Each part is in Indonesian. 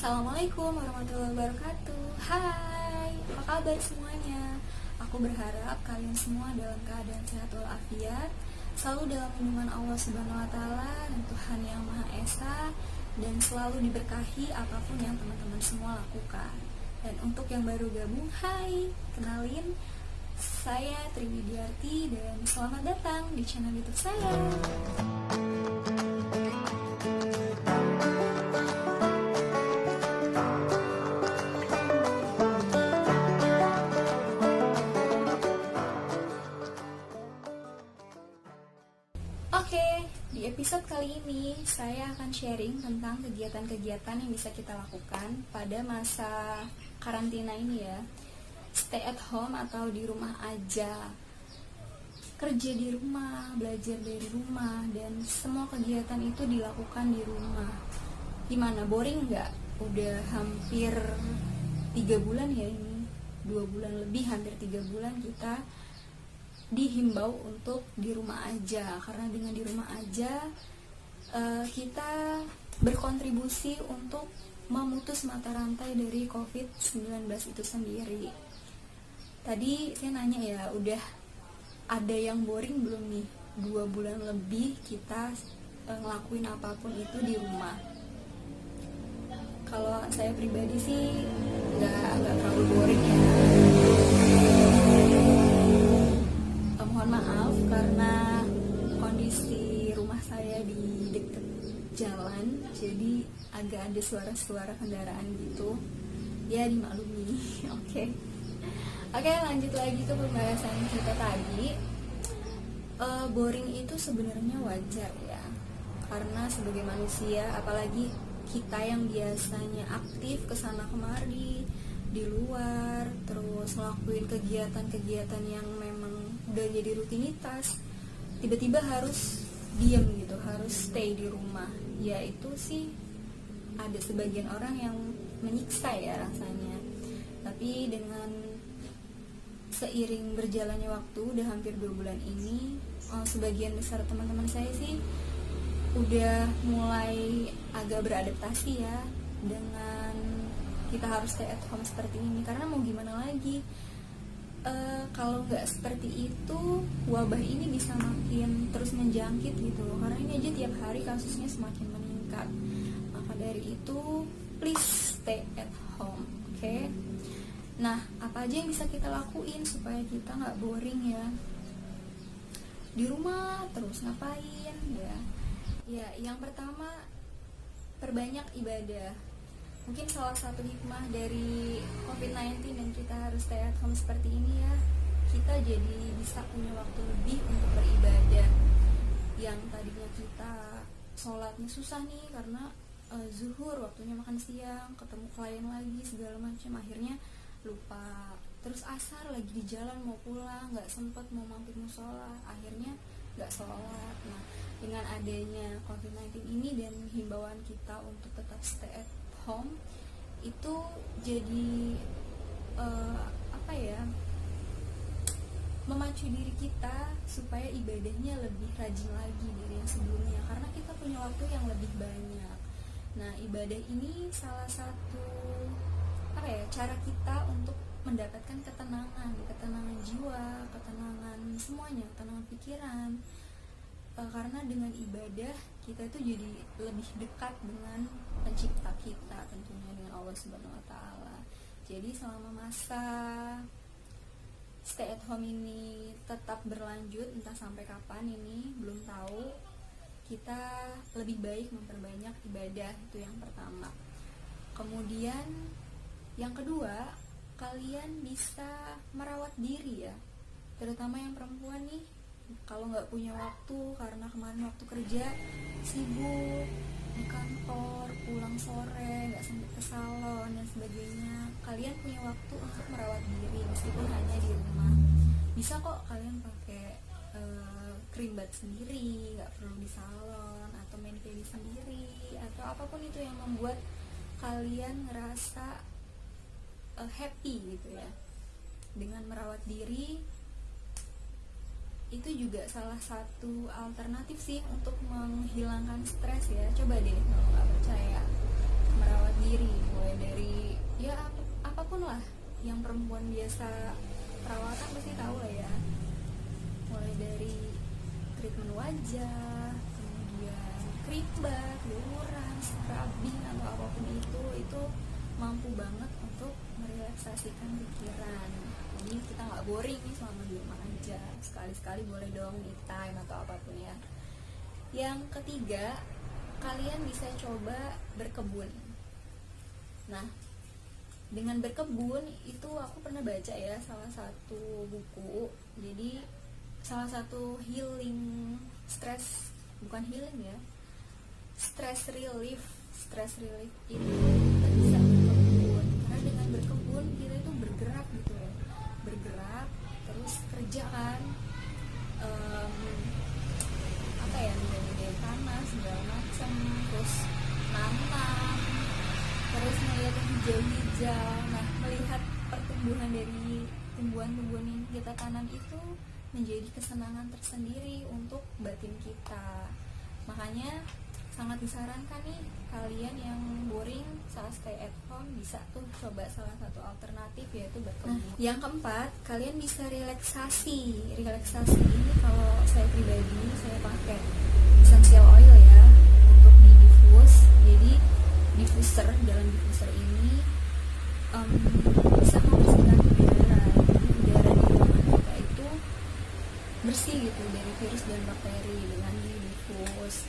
Assalamualaikum warahmatullahi wabarakatuh. Hai, apa kabar semuanya? Aku berharap kalian semua dalam keadaan sehat walafiat, selalu dalam lindungan Allah Subhanahu wa taala dan Tuhan Yang Maha Esa, dan selalu diberkahi apapun yang teman-teman semua lakukan. Dan untuk yang baru gabung, hai, kenalin, saya Triwidiarti dan selamat datang di channel YouTube saya. Oke, di episode kali ini saya akan sharing tentang kegiatan-kegiatan yang bisa kita lakukan pada masa karantina ini ya. Stay at home atau di rumah aja. Kerja di rumah, belajar dari rumah, dan semua kegiatan itu dilakukan di rumah. Gimana, boring nggak? Udah hampir 3 bulan ya ini, 2 bulan lebih, hampir 3 bulan kita dihimbau untuk di rumah aja, karena dengan di rumah aja kita berkontribusi untuk memutus mata rantai dari COVID-19 itu sendiri. Tadi saya nanya ya, udah ada yang boring belum nih? 2 bulan lebih kita ngelakuin apapun itu di rumah. Kalau saya pribadi sih nggak terlalu boring ya. Mohon maaf karena kondisi rumah saya di dekat jalan, jadi agak ada suara-suara kendaraan gitu. Ya dimaklumi. Oke, lanjut lagi ke pembahasan kita tadi. Boring itu sebenarnya wajar ya, karena sebagai manusia, apalagi kita yang biasanya aktif kesana kemari di luar, terus ngelakuin kegiatan-kegiatan yang memang udah jadi rutinitas, tiba-tiba harus diam gitu, harus stay di rumah. Ya itu sih ada sebagian orang yang menyiksa ya rasanya. Tapi dengan seiring berjalannya waktu, udah hampir 2 bulan ini, sebagian besar teman-teman saya sih udah mulai agak beradaptasi ya dengan kita harus stay at home seperti ini. Karena mau gimana lagi, kalau nggak seperti itu wabah ini bisa makin terus menjangkit gitu loh. Karena ini aja tiap hari kasusnya semakin meningkat. Maka dari itu please stay at home, oke? Nah, apa aja yang bisa kita lakuin supaya kita nggak boring ya? Di rumah terus ngapain ya? Ya, yang pertama, perbanyak ibadah. Mungkin salah satu hikmah dari COVID-19 dan kita harus stay at home seperti ini ya, kita jadi bisa punya waktu lebih untuk beribadah. Yang tadinya kita sholatnya susah nih karena zuhur, waktunya makan siang, ketemu klien lagi segala macam, akhirnya lupa. Terus asar lagi di jalan mau pulang, nggak sempet mau mampir musola, akhirnya nggak sholat. Nah, dengan adanya COVID-19 ini dan himbauan kita untuk tetap stay at home, itu jadi memacu diri kita supaya ibadahnya lebih rajin lagi dari yang sebelumnya, karena kita punya waktu yang lebih banyak. Nah, ibadah ini salah satu cara kita untuk mendapatkan ketenangan jiwa, ketenangan semuanya, ketenangan pikiran. Karena dengan ibadah kita itu jadi lebih dekat dengan pencipta kita, tentunya dengan Allah Subhanahu wa taala. Jadi selama masa stay at home ini tetap berlanjut, entah sampai kapan ini belum tahu, kita lebih baik memperbanyak ibadah, itu yang pertama. Kemudian yang kedua, kalian bisa merawat diri ya, terutama yang perempuan nih. Kalau nggak punya waktu karena kemarin waktu kerja sibuk di kantor, pulang sore, nggak sempat ke salon dan sebagainya, kalian punya waktu untuk merawat diri meskipun hanya di rumah. Bisa kok kalian pakai krim bat sendiri, nggak perlu di salon, atau main pedi sendiri, atau apapun itu yang membuat kalian ngerasa happy gitu ya. Dengan merawat diri itu juga salah satu alternatif sih untuk menghilangkan stres ya. Coba deh kalau nggak percaya, merawat diri jasa perawatan pasti tahu lah ya, mulai dari treatment wajah, kemudian krimbat, deodoran, scrubbing atau apapun itu mampu banget untuk merelaksasikan pikiran. Jadi kita nggak boring nih selama di rumah aja, sekali-sekali boleh dong me time atau apapun ya. Yang ketiga, kalian bisa coba berkebun. Nah, dengan berkebun itu aku pernah baca ya salah satu buku. Jadi salah satu healing stress, bukan healing ya, stress relief itu bisa berkebun. Karena dengan berkebun kita itu bergerak gitu ya, bergerak terus kerja kan, apa ya, media tanah segala macam, terus nanam, terus melihat yang hijau-hijau. Nah, melihat pertumbuhan dari tumbuhan-tumbuhan yang kita tanam itu menjadi kesenangan tersendiri untuk batin kita. Makanya sangat disarankan nih kalian yang boring saat stay at home bisa tuh coba salah satu alternatif, yaitu berkebun. Nah, yang keempat, kalian bisa relaksasi. Relaksasi ini kalau saya pribadi saya pakai essential oil ya untuk di diffuse. Jadi diffuser, dalam diffuser ini bisa membersihkan udara. Jadi udara di ruangan kita itu bersih gitu dari virus dan bakteri dengan di diffuse.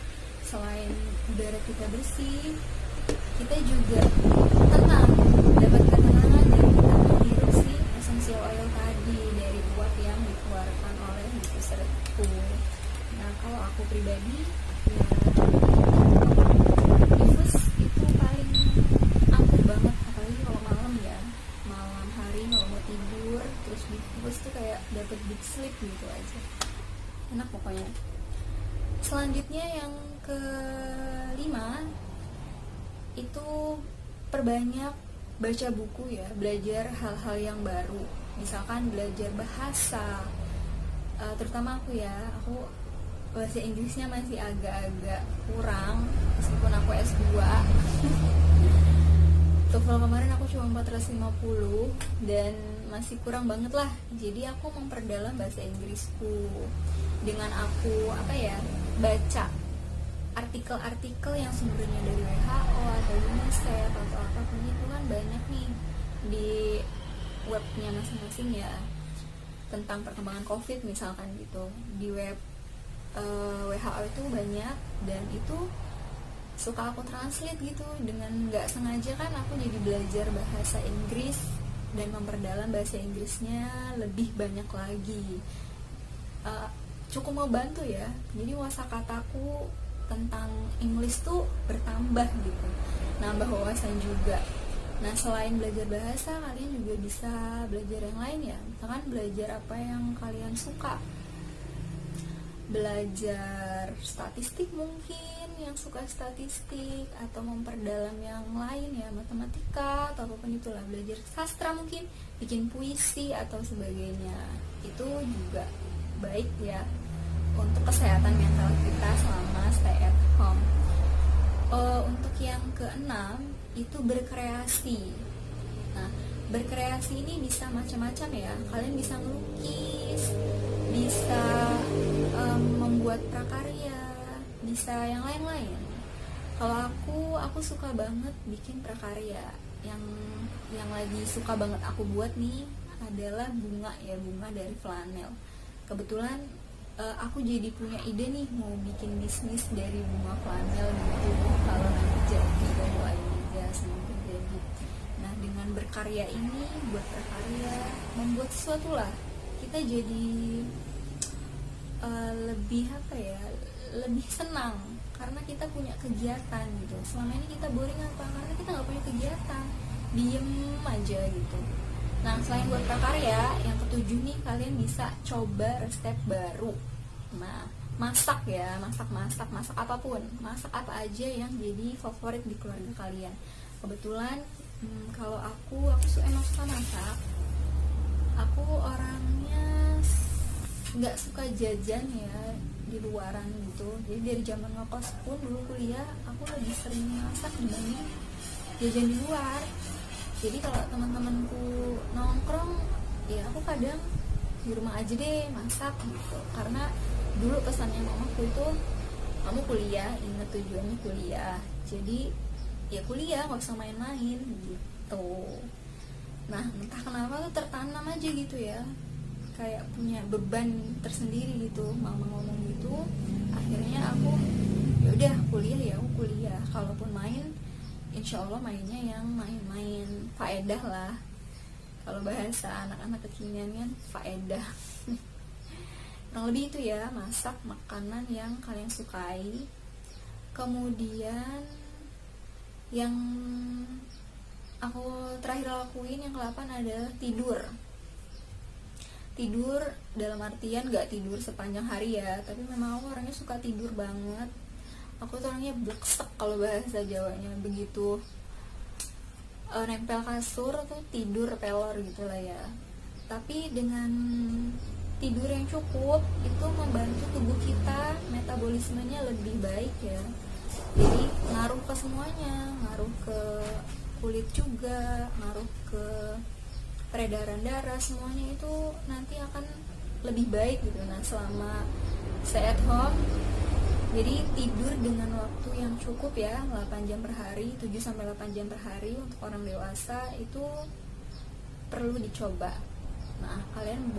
Selain udara kita bersih, kita juga tenang, dapat ketenangan dari kita menghirup si essential oil tadi dari uap yang dikeluarkan oleh diffuser itu. Nah, kalau aku pribadi ya diffuse itu paling ampuh banget, apalagi kalau malam ya, malam hari kalau mau tidur terus diffuse tuh kayak dapet deep sleep gitu aja, enak pokoknya. Selanjutnya yang kelima itu perbanyak baca buku ya, belajar hal-hal yang baru, misalkan belajar bahasa, terutama aku bahasa Inggrisnya masih agak-agak kurang meskipun aku S2. TOEFL kemarin aku cuma 450 dan masih kurang banget lah. Jadi aku memperdalam bahasa Inggrisku dengan aku baca artikel-artikel yang sumbernya dari WHO atau UNICEF atau apapun itu kan banyak nih di webnya masing-masing ya, tentang perkembangan COVID misalkan gitu. Di web WHO itu banyak, dan itu suka aku translate gitu. Dengan nggak sengaja kan aku jadi belajar bahasa Inggris dan memperdalam bahasa Inggrisnya lebih banyak lagi. Cukup membantu ya, jadi wasakataku tentang English tuh bertambah gitu, nambah wawasan juga. Nah, selain belajar bahasa, kalian juga bisa belajar yang lain ya, misalkan belajar apa yang kalian suka, belajar statistik mungkin, yang suka statistik, atau memperdalam yang lain ya, matematika atau apapun itulah, belajar sastra mungkin, bikin puisi atau sebagainya. Itu juga baik ya untuk kesehatan mental kita selama stay at home. Untuk yang keenam itu berkreasi. Nah, berkreasi ini bisa macam-macam ya. Kalian bisa melukis, bisa membuat prakarya, bisa yang lain-lain. Kalau aku suka banget bikin prakarya. Yang lagi suka banget aku buat nih adalah bunga dari flanel. Kebetulan aku jadi punya ide nih mau bikin bisnis dari bunga flanel gitu. Kalau nanti jadi doain aja semoga jadi. Nah, dengan berkarya ini, buat berkarya, membuat sesuatu lah, kita jadi lebih lebih senang karena kita punya kegiatan gitu. Selama ini kita boring karena kita nggak punya kegiatan, diem aja gitu. Nah, selain buat prakarya, yang ketujuh nih, kalian bisa coba resep baru. Nah, masak apapun, masak apa aja yang jadi favorit di keluarga kalian. Kebetulan kalau aku emang suka masak. Aku orangnya nggak suka jajan ya di luaran gitu. Jadi dari zaman ngekos pun dulu kuliah, aku lebih sering masak dibanding jajan di luar. Jadi kalau teman-temanku nongkrong, ya aku kadang di rumah aja deh masak gitu, karena dulu pesannya mamaku itu kamu kuliah, ingat tujuannya kuliah, jadi ya kuliah nggak usah main-main gitu. Nah entah kenapa tuh tertanam aja gitu ya, kayak punya beban tersendiri gitu mama ngomong gitu. Akhirnya aku ya udah kuliah, ya aku kuliah, kalaupun main insya Allah mainnya yang main-main faedah lah, kalau bahasa anak-anak kekinian kan faedah. Kurang lebih itu ya, masak makanan yang kalian sukai. Kemudian yang aku terakhir lakuin yang ke-8 adalah tidur. Tidur dalam artian gak tidur sepanjang hari ya, tapi memang aku orangnya suka tidur banget. Aku tuh orangnya bleksek kalau bahasa Jawanya, begitu nempel kasur tuh tidur pelor gitu lah ya. Tapi dengan tidur yang cukup itu membantu tubuh kita metabolismenya lebih baik ya, jadi ngaruh ke semuanya, ngaruh ke kulit juga, ngaruh ke peredaran darah, semuanya itu nanti akan lebih baik gitu. Nah selama stay at home, jadi tidur dengan waktu yang cukup ya, 8 jam per hari, 7-8 jam per hari untuk orang dewasa itu perlu dicoba. Nah kalian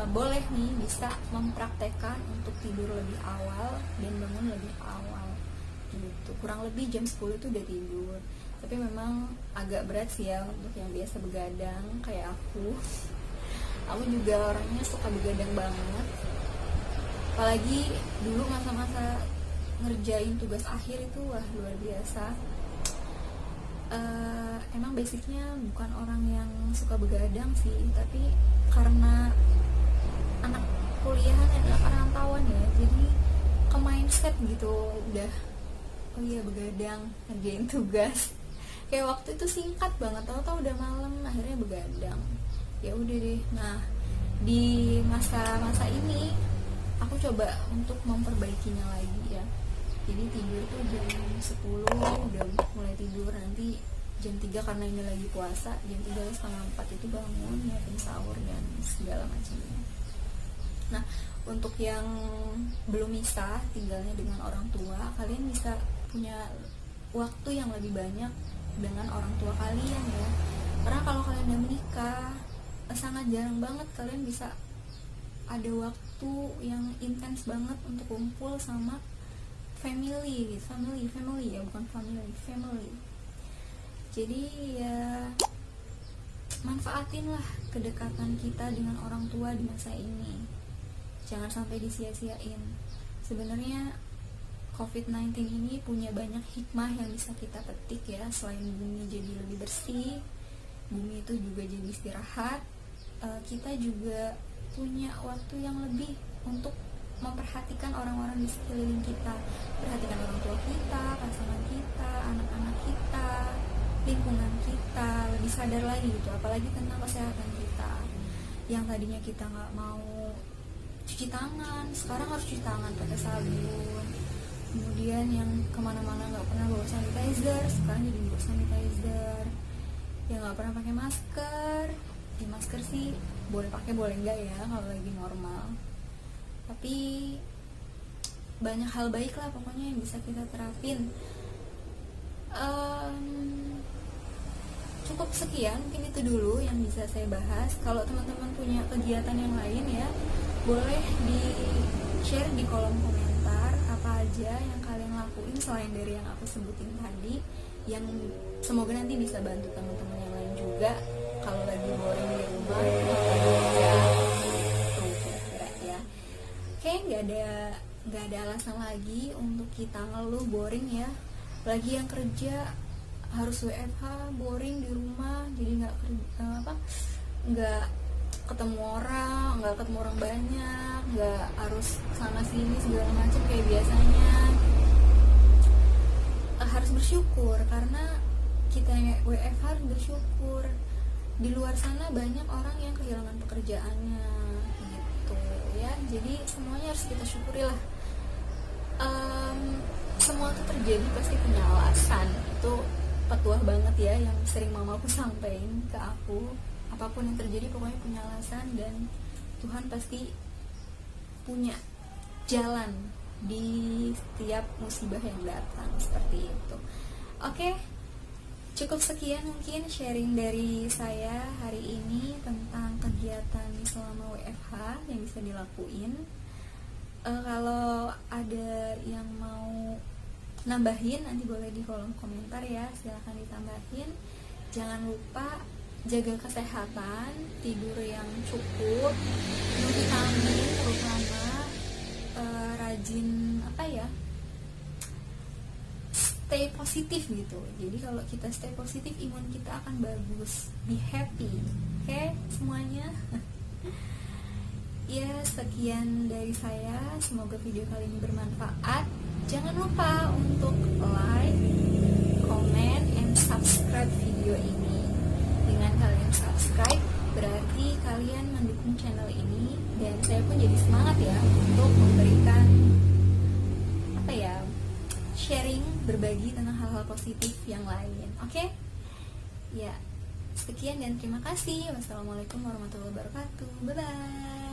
boleh nih bisa mempraktekkan untuk tidur lebih awal dan bangun lebih awal gitu. Kurang lebih jam 10 itu udah tidur. Tapi memang agak berat sih ya untuk yang biasa begadang kayak aku. Aku juga orangnya suka begadang banget, apalagi dulu masa-masa ngerjain tugas akhir itu wah luar biasa. Emang basicnya bukan orang yang suka begadang sih, tapi karena anak kuliahan adalah perantauan ya, jadi ke mindset gitu udah, oh iya begadang ngerjain tugas. Kayak waktu itu singkat banget, tahu-tahu udah malam akhirnya begadang. Ya udah deh. Nah di masa-masa ini aku coba untuk memperbaikinya lagi ya. Jadi tidur tuh jam 10 udah mulai tidur, nanti jam 3 karena ini lagi puasa, jam 3:30 itu bangun, nyiapin sahur dan segala macamnya. Nah untuk yang belum bisa tinggalnya dengan orang tua, kalian bisa punya waktu yang lebih banyak dengan orang tua kalian ya. Karena kalau kalian udah menikah, sangat jarang banget kalian bisa ada waktu yang intens banget untuk kumpul sama family ya, bukan family. Jadi ya manfaatin lah kedekatan kita dengan orang tua di masa ini, jangan sampai disia-siain. Sebenarnya COVID-19 ini punya banyak hikmah yang bisa kita petik ya. Selain bumi jadi lebih bersih, bumi itu juga jadi istirahat, kita juga punya waktu yang lebih untuk memperhatikan orang-orang di sekeliling kita, perhatikan orang tua kita, pasangan kita, anak-anak kita, lingkungan kita, lebih sadar lagi gitu, apalagi tentang kesehatan kita. Yang tadinya kita nggak mau cuci tangan, sekarang harus cuci tangan pakai sabun. Kemudian yang kemana-mana nggak pernah bawa sanitizer, sekarang jadi bawa sanitizer. Yang nggak pernah pakai masker, ya masker sih boleh pakai boleh enggak ya kalau lagi normal. Tapi banyak hal baik lah pokoknya yang bisa kita terapin. Cukup sekian, mungkin itu dulu yang bisa saya bahas. Kalau teman-teman punya kegiatan yang lain ya, boleh di share di kolom komentar apa aja yang kalian lakuin selain dari yang aku sebutin tadi, yang semoga nanti bisa bantu teman-teman yang lain juga kalau lagi boring di rumah. Oke, nggak ada alasan lagi untuk kita ngeluh boring ya. Lagi yang kerja harus WFH, boring di rumah, jadi nggak ketemu orang banyak, nggak harus sana sini segala macam kayak biasanya. Harus bersyukur karena kita yang WFH harus bersyukur. Di luar sana banyak orang yang kehilangan pekerjaannya gitu ya. Jadi semuanya harus kita syukuri lah. Semua itu terjadi pasti punya alasan. Itu petuah banget ya yang sering mamaku sampaikan ke aku. apapun yang terjadi pokoknya punya alasan, dan Tuhan pasti punya jalan di setiap musibah yang datang, seperti itu. Oke, cukup sekian mungkin sharing dari saya hari ini tentang kegiatan selama WFH yang bisa dilakuin. Kalau ada yang mau nambahin nanti boleh di kolom komentar ya, silahkan ditambahin. Jangan lupa jaga kesehatan, tidur yang cukup, minum vitamin terutama, rajin stay positif gitu. Jadi kalau kita stay positif, imun kita akan bagus. Be happy, oke semuanya. Ya, sekian dari saya. Semoga video kali ini bermanfaat. Jangan lupa untuk like, comment, and subscribe video ini. Dengan kalian subscribe, berarti kalian mendukung channel ini, dan saya pun jadi semangat ya untuk memberikan sharing, berbagi tentang hal-hal positif yang lain. Oke? Ya, sekian dan terima kasih. Wassalamualaikum warahmatullahi wabarakatuh. Bye bye.